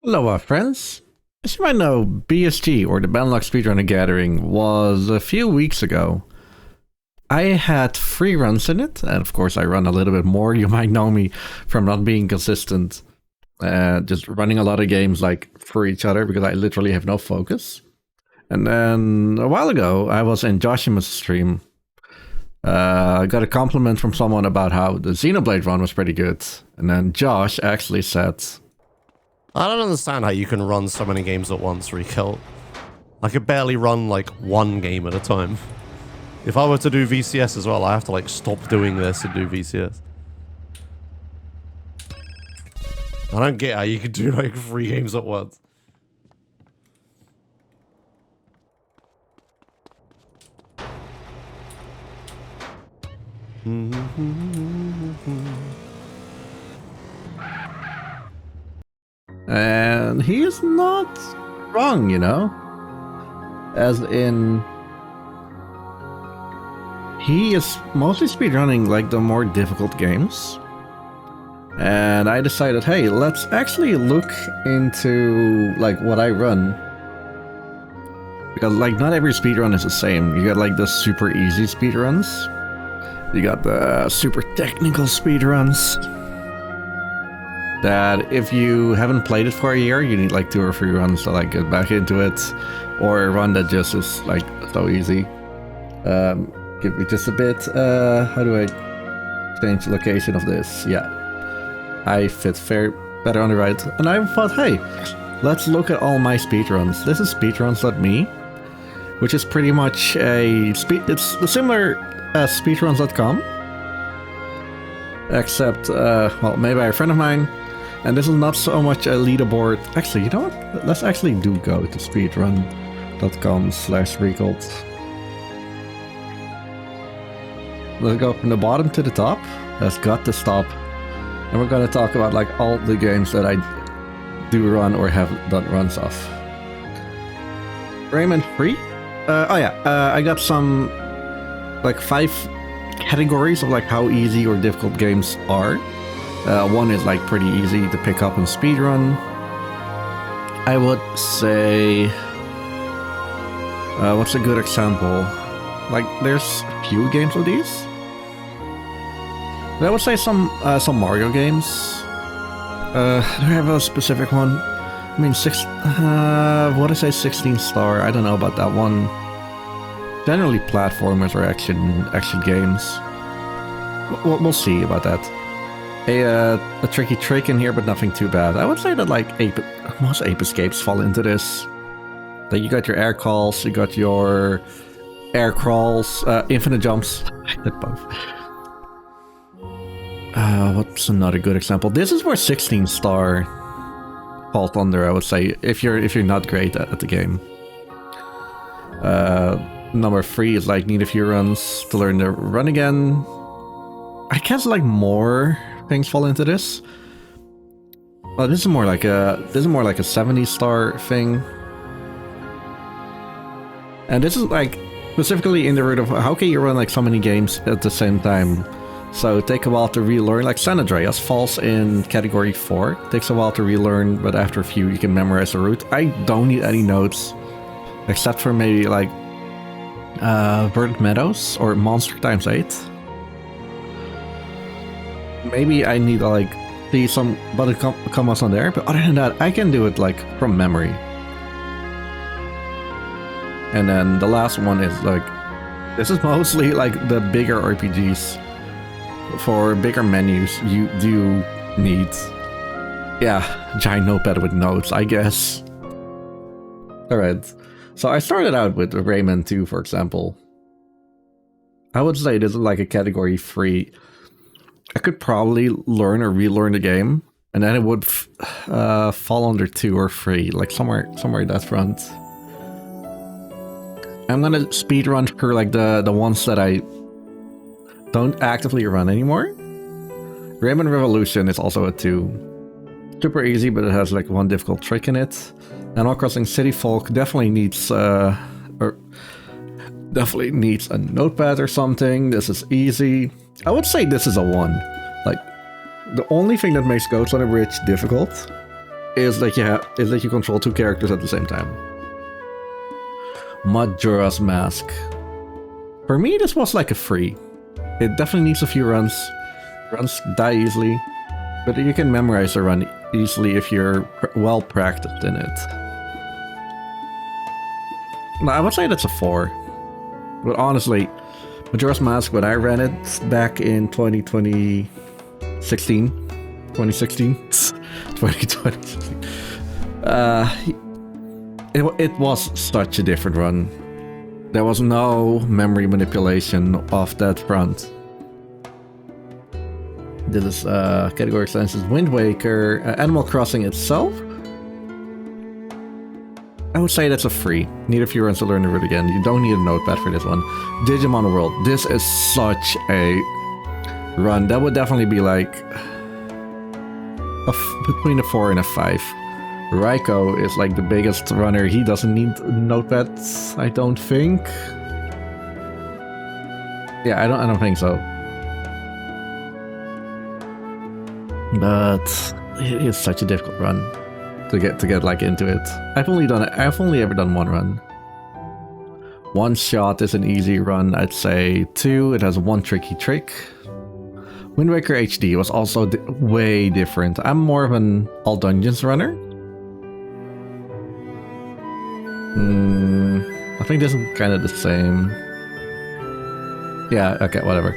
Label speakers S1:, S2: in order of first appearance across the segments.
S1: Hello, friends. As you might know, BSG, or the Benelux Speedrunner Gathering, was a few weeks ago. I had 3 runs in it, and of course I run a little bit more. You might know me from not being consistent, just running a lot of games like for each other because I literally have no focus. And then a while ago, I was in Joshima's stream. I got a compliment from someone about how the Xenoblade run was pretty good. And then Josh actually said,
S2: I don't understand how you can run so many games at once, Riekelt. I could barely run like one game at a time. If I were to do VCS as well, I have to like stop doing this and do VCS. I don't get how you can do like 3 games at once.
S1: and he is not wrong, you know? As in, he is mostly speedrunning like the more difficult games. And I decided, hey, let's actually look into like what I run. Because like not every speedrun is the same. You got like the super easy speedruns. You got the super technical speedruns. That if you haven't played it for a year, you need like 2 or 3 runs to like get back into it. Or a run that just is like so easy. Give me just a bit. How do I change the location of this? Yeah. I fit better on the right. And I thought, hey, let's look at all my speedruns. This is speedruns.me, which is pretty much it's similar as speedruns.com. Except, well, made by a friend of mine. And this is not so much a leaderboard. Actually, you know what? Let's actually do go to speedrun.com/Riekelt. Let's go from the bottom to the top. That's got to stop. And we're gonna talk about like all the games that I do run or have done runs of. Rayman 3? I got some like 5 categories of like how easy or difficult games are. One is like pretty easy to pick up and speedrun. I would say, what's a good example? Like there's a few games of these. But I would say some Mario games. Do I have a specific one? I mean, what is a 16 star? I don't know about that one. Generally, platformers or action games. We'll see about that. A tricky trick in here, but nothing too bad. I would say that like most ape escapes fall into this. Like you got your air calls, you got your air crawls, infinite jumps. I did both. What's another good example? This is where 16 star falls under, I would say, if you're not great at the game. Number 3 is like need a few runs to learn to run again. I guess like more things fall into this. Well, this is more like a 70 star thing. And this is like specifically in the root of how can you run like so many games at the same time. So take a while to relearn, like San Andreas falls in category 4. Takes a while to relearn, but after a few you can memorize the route. I don't need any notes, except for maybe like Verdant Meadows or Monster Times 8. Maybe I need to like see some button commas on there, but other than that, I can do it like from memory. And then the last one is like, this is mostly like the bigger RPGs. For bigger menus, you do need, giant notepad with notes, I guess. Alright, so I started out with Rayman 2, for example. I would say this is like a category 3. I could probably learn or relearn the game, and then it would fall under 2 or 3, like somewhere in that front. I'm gonna speedrun through like the ones that I don't actively run anymore. Rayman Revolution is also a 2. Super easy, but it has like 1 difficult trick in it. Animal Crossing City Folk definitely needs a notepad or something. This is easy. I would say this is a 1. Like, the only thing that makes Goats on a Bridge difficult is that you control 2 characters at the same time. Majora's Mask. For me, this was like a free. It definitely needs a few runs. Runs die easily, but you can memorize the run easily if you're well practiced in it. I would say that's a 4. But honestly, Majora's Mask, when I ran it back in 2016, 2016, it was such a different run. There was no memory manipulation of that front. This is category extensions, Wind Waker, Animal Crossing itself. I would say that's a free. Need a few runs to learn the route again. You don't need a notepad for this one. Digimon World. This is such a run. That would definitely be like between a 4 and a 5. Raiko is like the biggest runner. He doesn't need notepads, I don't think. Yeah, I don't think so. But it is such a difficult run to get like into it. I've only ever done 1 run. 1 shot is an easy run, I'd say. 2, it has 1 tricky trick. Wind Waker HD was also way different. I'm more of an all dungeons runner. I think this is kind of the same. Yeah, okay, whatever.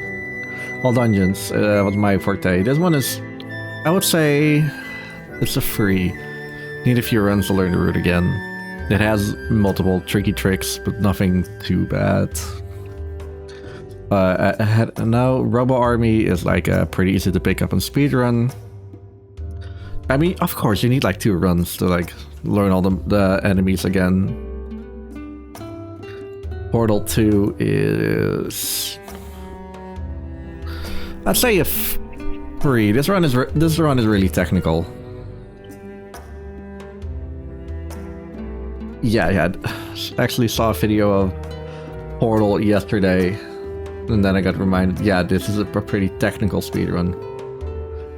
S1: All dungeons was my forte. This one is, I would say, it's a free. Need a few runs to learn the route again. It has multiple tricky tricks, but nothing too bad. Now, Robo Army is like pretty easy to pick up and speedrun. I mean, of course, you need like 2 runs to like learn all the enemies again. Portal 2 is, I'd say a 3. This run is really technical. Yeah, I actually saw a video of Portal yesterday, and then I got reminded, yeah, this is a pretty technical speedrun.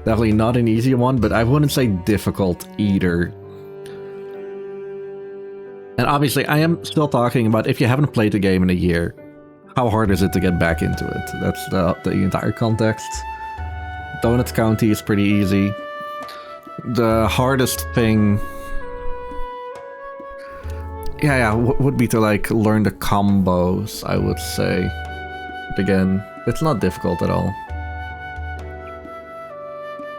S1: Definitely not an easy one, but I wouldn't say difficult either. And obviously, I am still talking about if you haven't played the game in a year, how hard is it to get back into it? That's the entire context. Donut County is pretty easy. The hardest thing, would be to like learn the combos, I would say. But again, it's not difficult at all.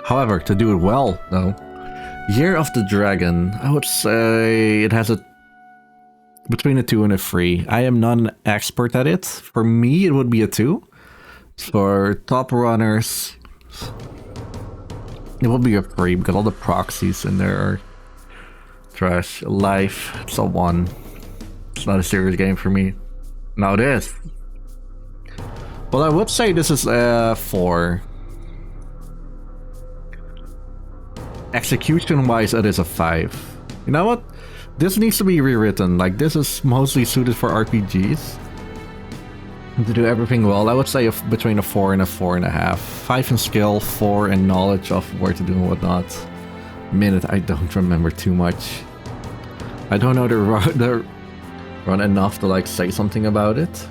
S1: However, to do it well, though, Year of the Dragon, I would say it has between a 2 and a 3. I am not an expert at it. For me, it would be a 2. For top runners, it would be a 3 because all the proxies in there are trash. Life, it's a 1. It's not a serious game for me. Now it is. Well, I would say this is a 4. Execution-wise, it is a 5. You know what? This needs to be rewritten. Like, this is mostly suited for RPGs. To do everything well, I would say between a 4 and a 4.5. 5 in skill, 4 in knowledge of where to do and whatnot. Minute, I don't remember too much. I don't know the run enough to like say something about it.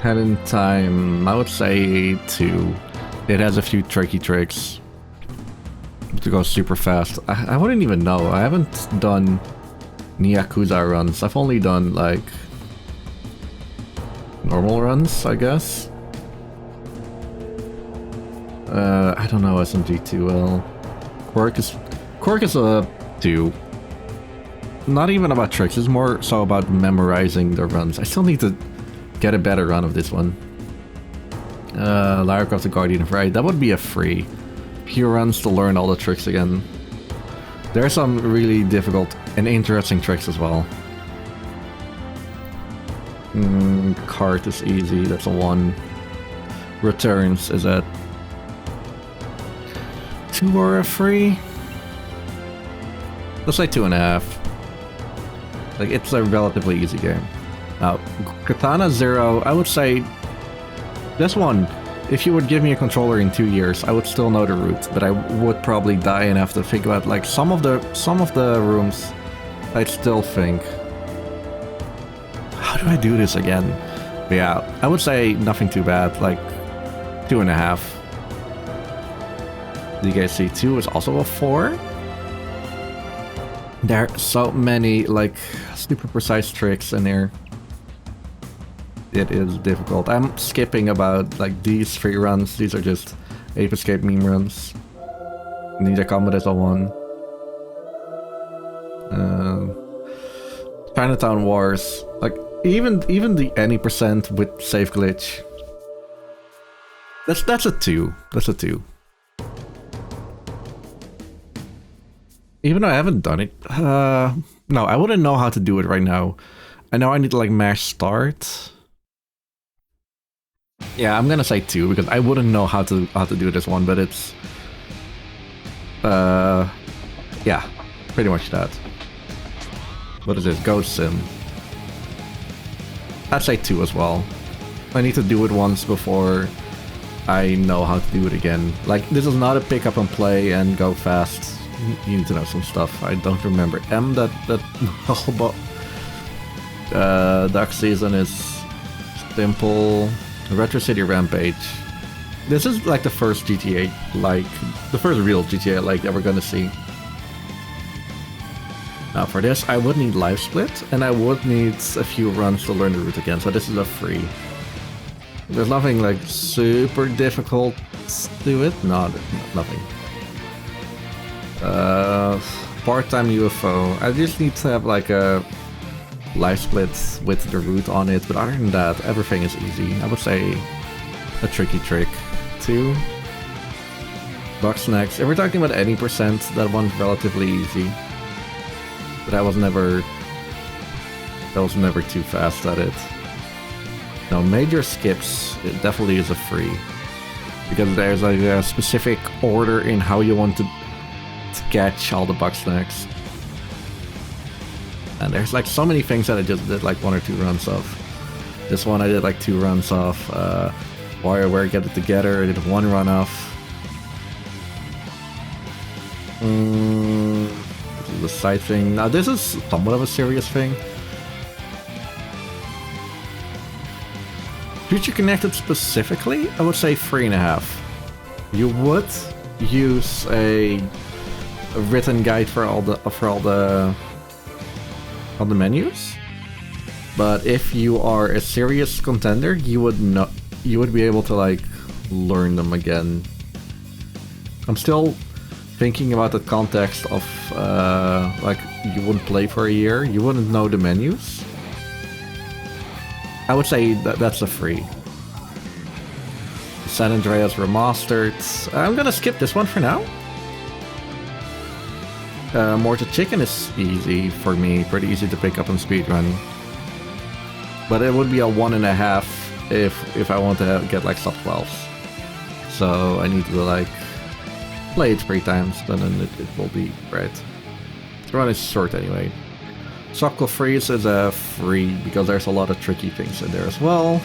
S1: Head in Time, I would say 2. It has a few tricky tricks to go super fast. I wouldn't even know. I haven't done Yakuza runs. I've only done like normal runs, I guess. I don't know SMG too well. Quirk is a 2. Not even about tricks, it's more so about memorizing the runs. I still need to get a better run of this one. Lara Croft the Guardian of Light, that would be a 3. Few runs to learn all the tricks again. There are some really difficult and interesting tricks as well. Cart is easy, that's a 1. Returns is a 2 or a 3? Let's say 2.5. Like, it's a relatively easy game. Now, Katana Zero, I would say this one if you would give me a controller in 2 years, I would still know the route, but I would probably die and have to think about like some of the rooms. I'd still think, how do I do this again? But yeah, I would say nothing too bad, like 2.5. Do you guys see 2 is also a 4? There are so many like super precise tricks in here. It is difficult. I'm skipping about like these 3 runs. These are just Ape Escape meme runs. Ninja Combat is a 1. Chinatown Wars. Like even the any percent with save glitch. That's a 2. That's a 2. Even though I haven't done it. No, I wouldn't know how to do it right now. I know I need to like mash start. Yeah, I'm gonna say 2 because I wouldn't know how to do this one, but it's yeah, pretty much that. What is this? Ghost Sim. I'd say 2 as well. I need to do it once before I know how to do it again. Like, this is not a pick up and play and go fast. You need to know some stuff. I don't remember. That whole Duck Season is simple. Retro City Rampage. This is like the first GTA, like the first real GTA like that we're gonna see. Now for this, I would need Live Split, and I would need a few runs to learn the route again, so this is a free. There's nothing like super difficult to it. No, nothing. Part-time UFO. I just need to have like a Live Split with the route on it, but other than that, everything is easy. I would say a tricky trick. 2. Box Snacks. If we're talking about any percent, that one's relatively easy. But I was never too fast at it. No, major skips, it definitely is a free. Because there's like a specific order in how you want to catch all the Box Snacks. And there's like so many things that I just did like 1 or 2 runs of. This one I did like 2 runs off. WarioWare Get It Together, I did 1 run off. This is the side thing. Now this is somewhat of a serious thing. Future Connected specifically, I would say 3.5. You would use a written guide for all the menus, but if you are a serious contender, you would be able to like learn them again. I'm still thinking about the context of like you wouldn't play for a year, you wouldn't know the menus. I would say that's a free. San Andreas Remastered. I'm gonna skip this one for now. Mortar Chicken is easy for me, pretty easy to pick up and speedrun. But it would be a 1.5 if I want to get like sub 12s. So I need to like play it 3 times, then it will be right. The run is short anyway. Sockle Freeze is a free because there's a lot of tricky things in there as well.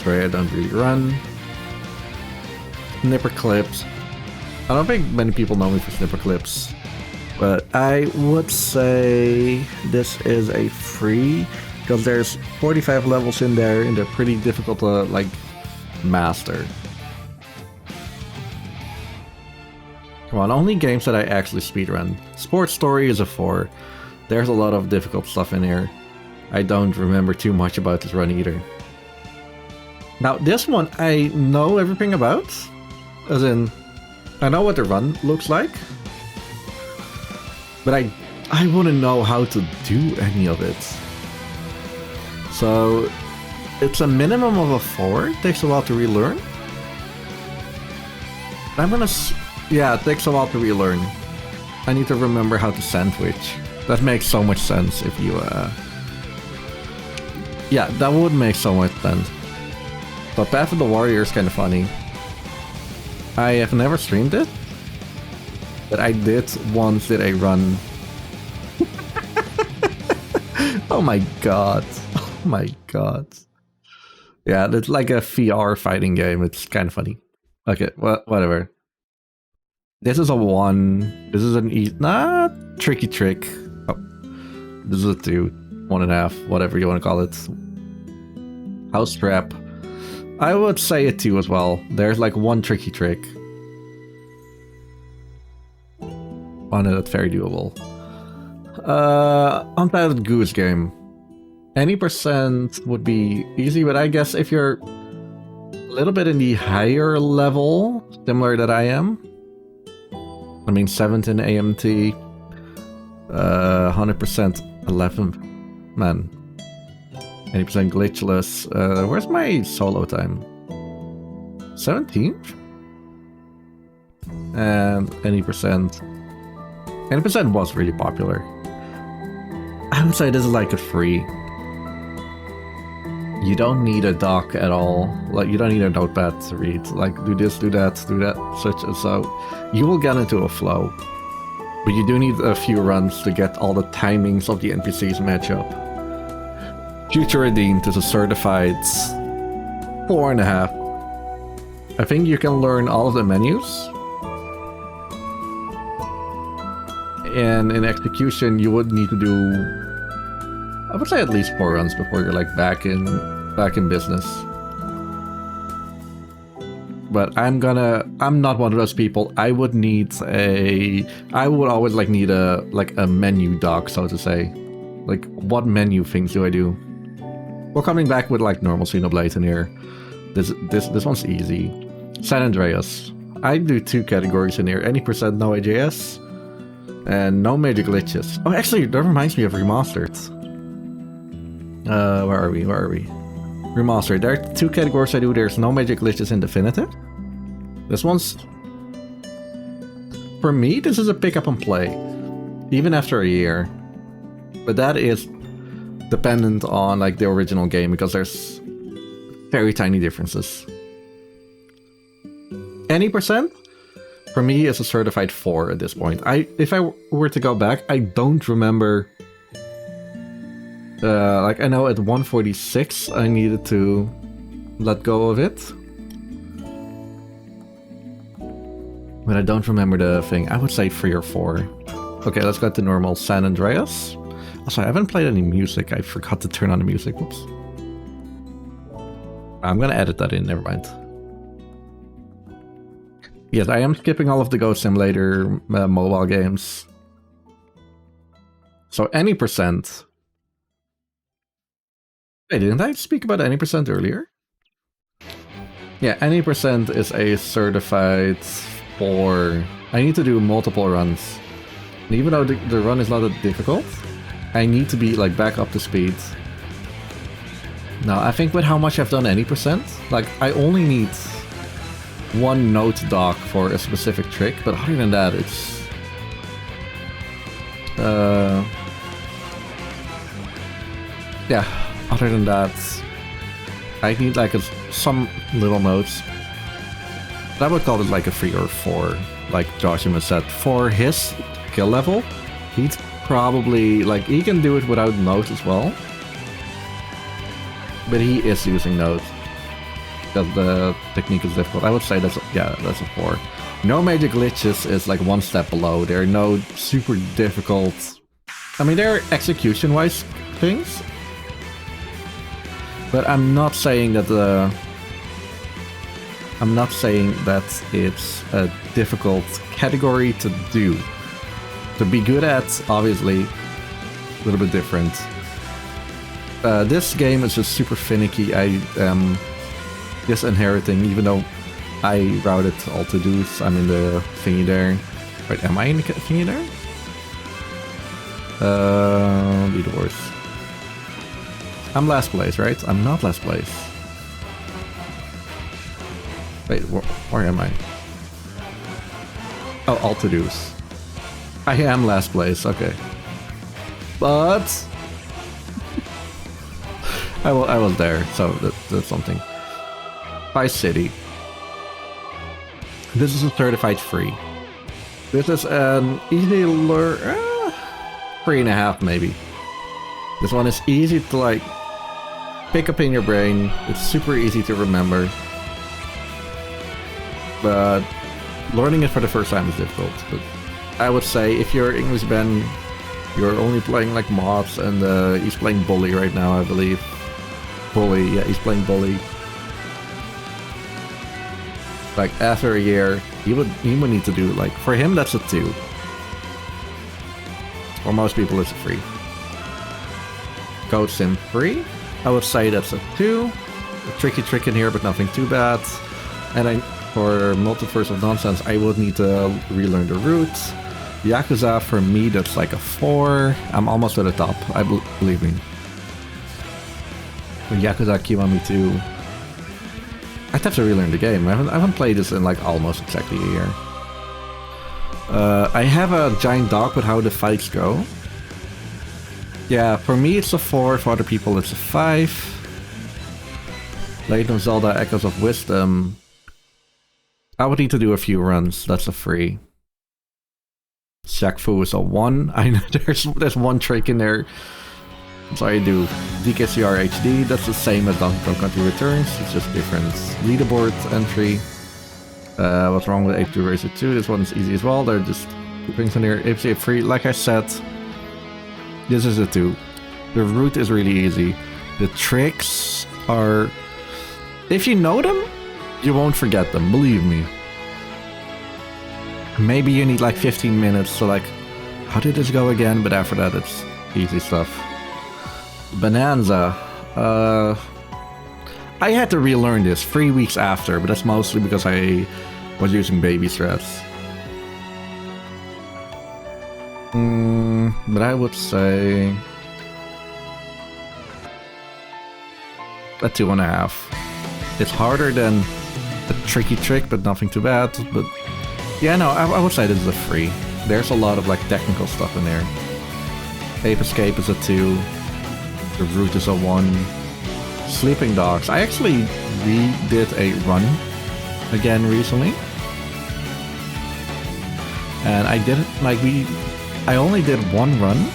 S1: Sorry, I don't really run. Snipper Clips. I don't think many people know me for Snipper Clips, but I would say this is a free because there's 45 levels in there and they're pretty difficult to like master. Come on, only games that I actually speedrun. Sports Story is a 4. There's a lot of difficult stuff in here. I don't remember too much about this run either. Now this one I know everything about, as in I know what the run looks like, but I wouldn't know how to do any of it. So it's a minimum of a 4. It takes a while to relearn. I'm gonna... Yeah, it takes a while to relearn. I need to remember how to sandwich. That makes so much sense if you... Yeah, that would make so much sense. But Path of the Warrior is kind of funny. I have never streamed it, but I did once did a run. Oh my god. Oh my god. Yeah, it's like a VR fighting game. It's kind of funny. Okay, whatever. This is a 1. This is an tricky trick. Oh, this is a 2, 1.5, whatever you want to call it. House trap. I would say a 2 as well. There's like 1 tricky trick. Oh no, that's very doable. Untitled Goose Game. Any percent would be easy, but I guess if you're a little bit in the higher level, similar that I am. I mean, 17 AMT, 100% 11. Man. 80% glitchless. Where's my solo time? 17th? And any percent. 80% was really popular. I would say this is like a free. You don't need a doc at all. Like, you don't need a notepad to read. Like, do this, do that, such and so. You will get into a flow. But you do need a few runs to get all the timings of the NPCs match up. Future Redeemed is a certified 4.5. I think you can learn all of the menus. And in execution, you would need to do, I would say, at least 4 runs before you're like back in business. But I'm not one of those people. I would always like need a menu doc, so to say. Like, what menu things do I do? We're coming back with like normal Xenoblade in here. This one's easy. San Andreas. I do 2 categories in here. Any percent no AJS and no major glitches. Oh, actually, that reminds me of Remastered. Where are we? Remastered. There are 2 categories I do. There's no major glitches in Definitive. This one's... For me, this is a pick up and play. Even after a year. But that is dependent on like the original game, because there's very tiny differences. Any percent? For me, is a certified 4 at this point. If I were to go back, I don't remember... like, I know at 146 I needed to let go of it. But I don't remember the thing. I would say 3 or 4. Okay, let's go to normal San Andreas. Also, I haven't played any music. I forgot to turn on the music. Whoops. I'm gonna edit that in, never mind. Yes, I am skipping all of the Ghost Simulator mobile games. So any percent... Hey, didn't I speak about any percent earlier? Yeah, any percent is a certified 4. I need to do multiple runs. And even though the run is not that difficult, I need to be like back up to speed. Now, I think with how much I've done any percent, like I only need 1 note doc for a specific trick, but other than that, it's... yeah, other than that, I need like some little notes. I would call it like a 3 or 4, like Joshua said. For his skill level, he's probably, like, he can do it without notes as well. But he is using notes. Because the technique is difficult. I would say that's a 4. No major glitches is like 1 step below. There are no super difficult... I mean, there are execution-wise things. But I'm not saying that it's a difficult category to do. To be good at, obviously, a little bit different. This game is just super finicky. I am disinheriting, even though I routed all to-dos. I'm in the thingy there. Wait, am I in the thingy there? Leaderboards. I'm last place, right? I'm not last place. Wait, where am I? Oh, all to-dos. I am last place, okay. But... I was there, so that's something. Vice City. This is a certified free. This is an easy learn... 3.5 maybe. This one is easy to like pick up in your brain. It's super easy to remember. But learning it for the first time is difficult. But I would say if you're English Ben, you're only playing like mods, and he's playing Bully right now, I believe. Bully, yeah, he's playing Bully. Like after a year, he would need to do like, for him that's a 2. For most people it's a 3. Code Sim 3, I would say that's a 2. A tricky trick in here, but nothing too bad. And for Multiverse of Nonsense, I would need to relearn the roots. Yakuza, for me, that's like a 4. I'm almost at the top, believe me. Yakuza Kiwami 2. I'd have to relearn the game. I haven't played this in like almost exactly a year. I have a giant dog with how the fights go. Yeah, for me it's a 4, for other people it's a 5. Legend of Zelda Echoes of Wisdom. I would need to do a few runs, that's a 3. Shaq Fu is a 1. I know there's one trick in there. So I do DKCR HD, that's the same as Donkey Kong Country Returns, it's just different leaderboard entry. What's wrong with Ape 2 Racer 2? This one's easy as well, there are just 2 things in here. Ape 3, like I said, this is a 2. The route is really easy. The tricks are... if you know them, you won't forget them, believe me. Maybe you need like 15 minutes to like, how did this go again? But after that it's easy stuff. Bonanza. I had to relearn this 3 weeks after, but that's mostly because I was using baby strats. But I would say a 2.5. It's harder than a tricky trick, but nothing too bad. But yeah, no, I would say this is a 3. There's a lot of like technical stuff in there. Ape Escape is a 2. The route is a 1. Sleeping Dogs. I actually redid a run again recently. And I didn't like I only did one run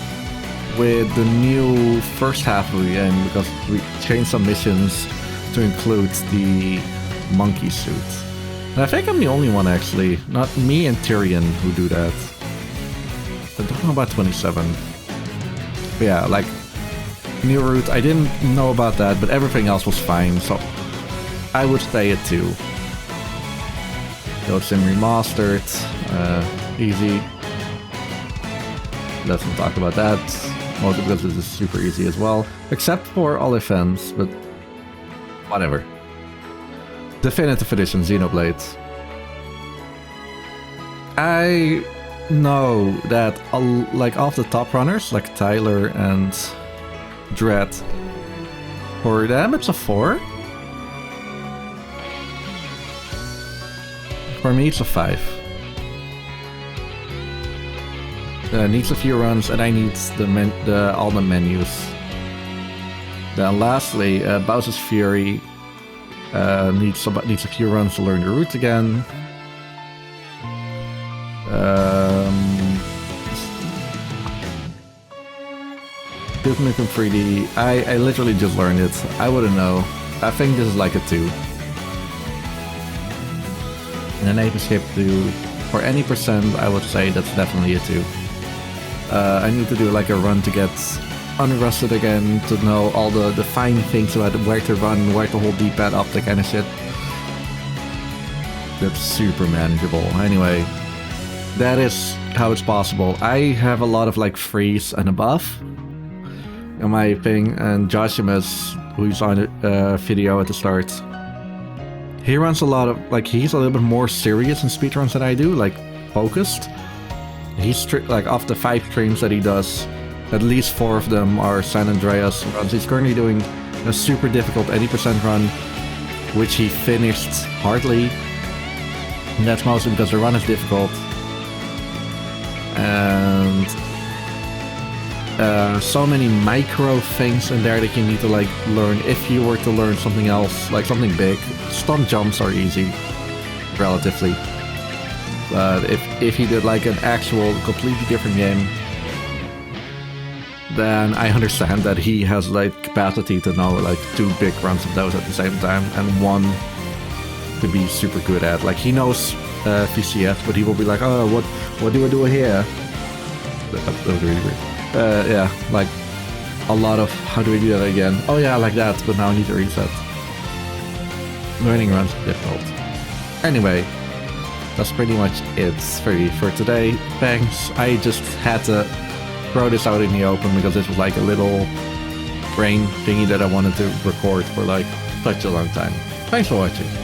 S1: with the new first half of the game because we changed some missions to include the monkey suit. And I think I'm the only one actually, not me and Tyrion, who do that. I don't know about 27. But yeah, like new route, I didn't know about that, but everything else was fine, so I would say a 2. Ghost Sim Remastered, easy. Let's not talk about that, mostly because this is super easy as well, except for Olifants, but whatever. Definitive Edition Xenoblade. I know that like all the top runners, like Tyler and Dread, for them it's a 4. For me it's a 5. Needs a few runs, and I need all the menus. Then lastly, Bowser's Fury needs a few runs to learn the route again. Duke Nukem 3D, I literally just learned it. I wouldn't know. I think this is like a 2. And then Ape Escape 2, for any percent, I would say that's definitely a 2. I need to do like a run to get unrusted again, to know all the fine things about where to run, where to hold D-pad up, that kind of shit. That's super manageable. Anyway, that is how it's possible. I have a lot of like 3s and above in my thing, and Joshimus, who's on a video at the start, he runs a lot of, like, he's a little bit more serious in speedruns than I do, like, focused. He's like, off the 5 streams that he does, at least 4 of them are San Andreas runs. He's currently doing a super difficult 80% run, which he finished hardly, and that's mostly because the run is difficult. And so many micro things in there that you need to like learn if you were to learn something else, like something big. Stunt jumps are easy, relatively. But if you did like an actual completely different game, then I understand that he has like capacity to know like 2 big runs of those at the same time and one to be super good at. Like he knows VCS, but he will be like, oh, what do I do here? That was really weird. Yeah, like a lot of how do I do that again? Oh yeah, like that, but now I need to reset. Learning runs difficult. Anyway, that's pretty much it for today. Thanks. I just had to throw this out in the open because this was like a little brain thingy that I wanted to record for like such a long time. Thanks for watching.